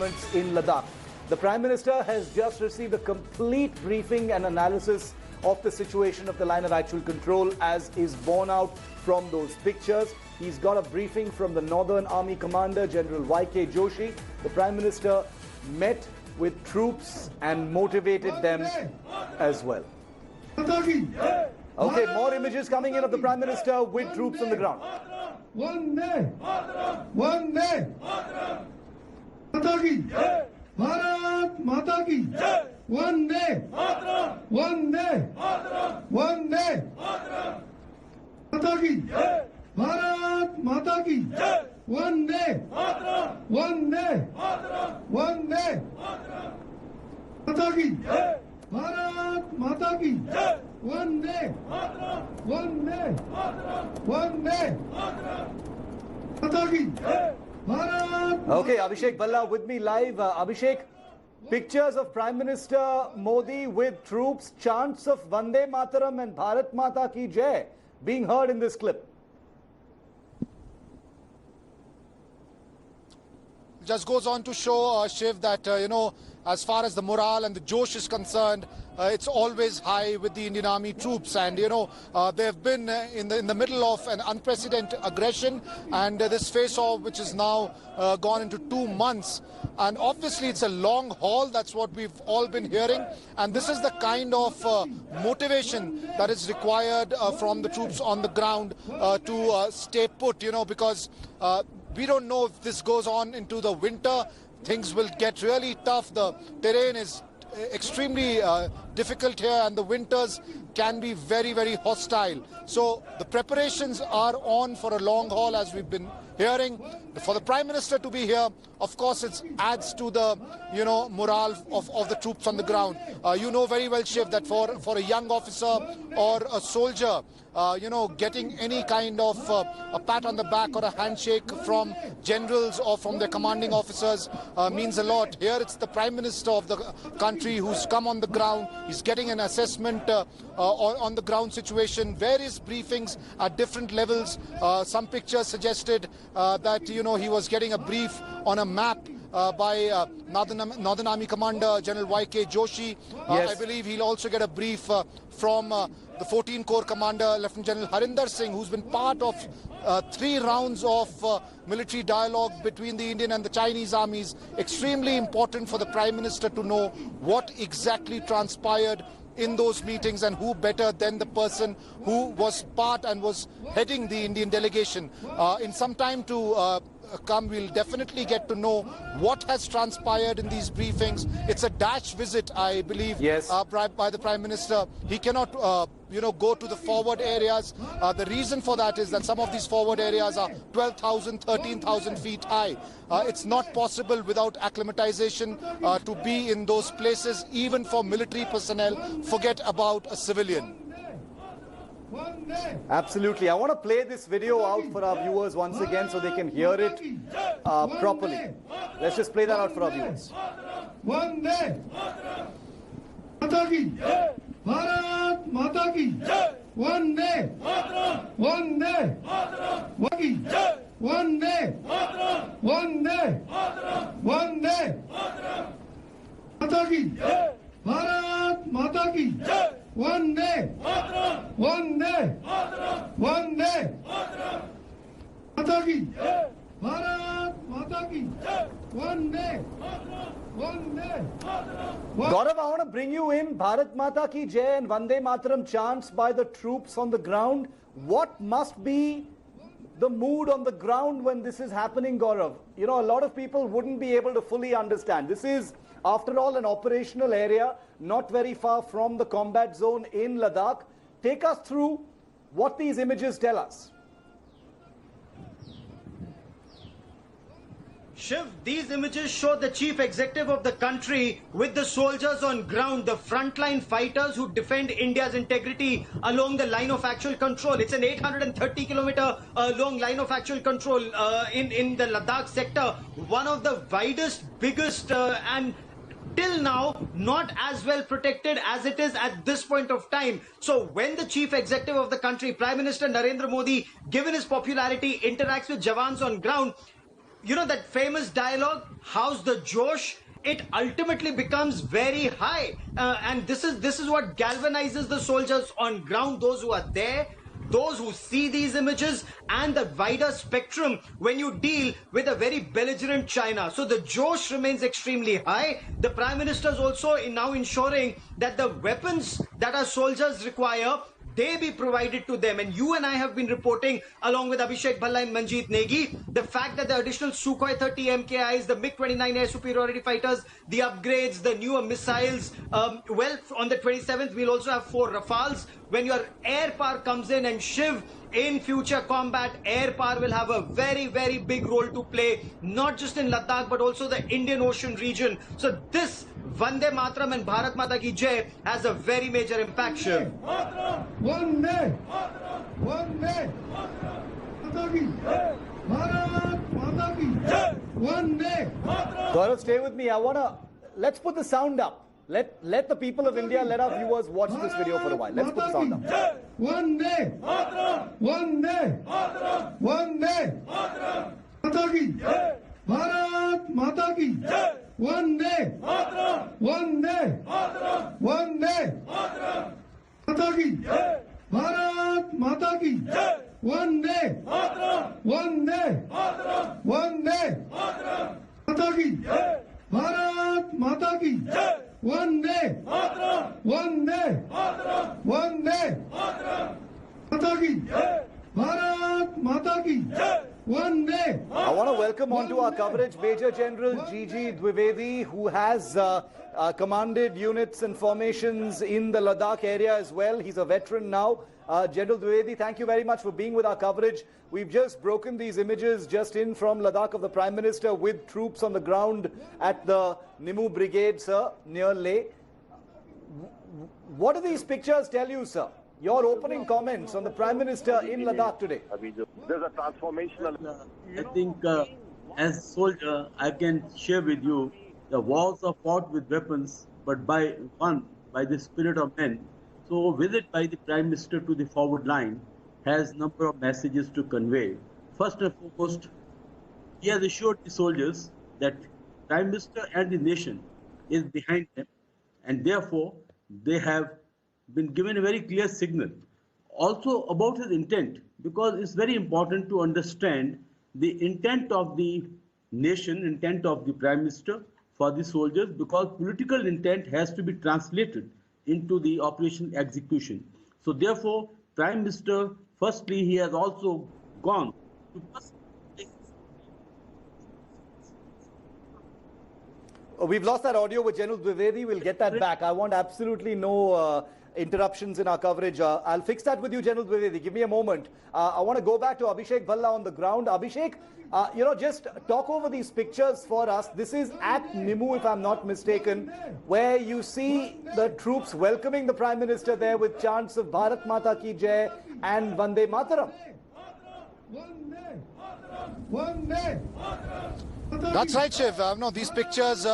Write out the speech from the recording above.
in Ladakh. The Prime Minister has just received a complete briefing and analysis of the situation of the line of actual control, as is borne out from those pictures. He's got a briefing from the Northern Army Commander, General YK Joshi. The Prime Minister met with troops and motivated them as well. Okay, more images coming in of the Prime Minister with troops on the ground. One day, Bharat Mata ki, one day, Mata ki, Bharat Mata ki, one day, Mata ki, Bharat Mata ki, one day, Mata ki. Okay, Abhishek Balla with me live. Abhishek, pictures of Prime Minister Modi with troops, chants of Vande Mataram and Bharat Mata Ki Jai being heard in this clip. Just goes on to show, Shiv, that, as far as the morale and the Josh is concerned, it's always high with the Indian Army troops. And, they have been in the middle of an unprecedented aggression and this face-off, which is now gone into 2 months. And obviously, it's a long haul. That's what we've all been hearing. And this is the kind of motivation that is required from the troops on the ground to stay put, because we don't know if this goes on into the winter. Things will get really tough. The terrain is extremely difficult here and the winters can be very, very hostile. So the preparations are on for a long haul, as we've been hearing. For the Prime Minister to be here, of course, it adds to the, morale of the troops on the ground. You know very well, Shiv, that for a young officer or a soldier, getting any kind of a pat on the back or a handshake from generals or from their commanding officers means a lot. Here it's the Prime Minister of the country who's come on the ground. He's getting an assessment on the ground situation, various briefings at different levels. Some pictures suggested that, he was getting a brief on a map by Northern Army Commander General YK Joshi. Yes. I believe he'll also get a brief from the 14 Corps Commander Lieutenant General Harinder Singh, who's been part of 3 rounds of military dialogue between the Indian and the Chinese armies. Extremely important for the Prime Minister to know what exactly transpired in those meetings, and who better than the person who was part and was heading the Indian delegation. In some time to come, we'll definitely get to know what has transpired in these briefings. It's a dash visit, I believe, yes, by the Prime Minister. He cannot go to the forward areas. The reason for that is that some of these forward areas are 12,000, 13,000 feet high. It's not possible without acclimatization to be in those places, even for military personnel. Forget about a civilian. Absolutely. I want to play this video out for our viewers once again so they can hear it properly. Let's just play that out for our viewers. One day, Mata ki, Bharat Mata ki, one day, one day, one day, Mata ki, Bharat Mata ki, one day, Mata ki, Bharat Mata ki, one day. Gaurav, I want to bring you in. Bharat Mata Ki Jai and Vande Mataram chants by the troops on the ground. What must be the mood on the ground when this is happening, Gaurav? A lot of people wouldn't be able to fully understand. This is, after all, an operational area, not very far from the combat zone in Ladakh. Take us through what these images tell us. Shiv, these images show the chief executive of the country with the soldiers on ground, the frontline fighters who defend India's integrity along the line of actual control. It's an 830-kilometer long line of actual control in the Ladakh sector, one of the widest, biggest and till now not as well protected as it is at this point of time. So when the chief executive of the country, Prime Minister Narendra Modi, given his popularity, interacts with Jawans on ground, you know, that famous dialogue, how's the Josh? It ultimately becomes very high. And this is what galvanizes the soldiers on ground, those who are there, those who see these images, and the wider spectrum when you deal with a very belligerent China. So the Josh remains extremely high. The Prime Minister is also now ensuring that the weapons that our soldiers require, they be provided to them. And you and I have been reporting, along with Abhishek Bhalla and Manjeet Negi, the fact that the additional Sukhoi 30 MKIs, the MiG-29 air superiority fighters, the upgrades, the newer missiles. Well, on the 27th, we'll also have 4 Rafales. When your air power comes in, and Shiv, in future combat, air power will have a very, very big role to play, not just in Ladakh, but also the Indian Ocean region. So this Vande Mataram and Bharat Mata Ki Jai has a very major impact, Shiv. One day, one day, Mata ki Jai. Bharat Mata ki Jai. One day. Gaurav, stay with me. Let's put the sound up. Let the people of India, let our viewers watch this video for a while. Let's put the sound up. One day, one day, one day, Mata ki Jai. Bharat Mata ki Jai. One day, one day, one day, Mata ki Jai. Bharat Mata ki Jai. One day, one day, one day, Mata ki Jai. Bharat Mata ki Jai. One day, one day, one day, Mata ki Jai. Bharat Mata ki Jai. One day. I want to welcome onto our coverage Major General G.G. Dwivedi, who has commanded units and formations in the Ladakh area as well. He's a veteran now. General Dwivedi, thank you very much for being with our coverage. We've just broken these images just in from Ladakh of the Prime Minister with troops on the ground at the Nimu Brigade, sir, near Leh. What do these pictures tell you, sir? Your opening comments on the Prime Minister in Ladakh today. There's a transformational. I think as a soldier, I can share with you the wars are fought with weapons, but by the spirit of men. So visit by the Prime Minister to the forward line has number of messages to convey. First and foremost, he has assured the soldiers that Prime Minister and the nation is behind them, and therefore they have been given a very clear signal. Also about his intent, because it's very important to understand the intent of the nation, intent of the Prime Minister for the soldiers, because political intent has to be translated into the operation execution. So therefore, Prime Minister, firstly, he has also gone to We've lost that audio with General Dwivedi. We'll get that back. I want absolutely no interruptions in our coverage. I'll fix that with you, General Dwivedi. Give me a moment. I want to go back to Abhishek Bhalla on the ground. Abhishek, just talk over these pictures for us. This is at Nimu, if I'm not mistaken, where you see the troops welcoming the Prime Minister there with chants of Bharat Mata Ki Jai and Vande Mataram. One day. That's right, Shiv. No, these pictures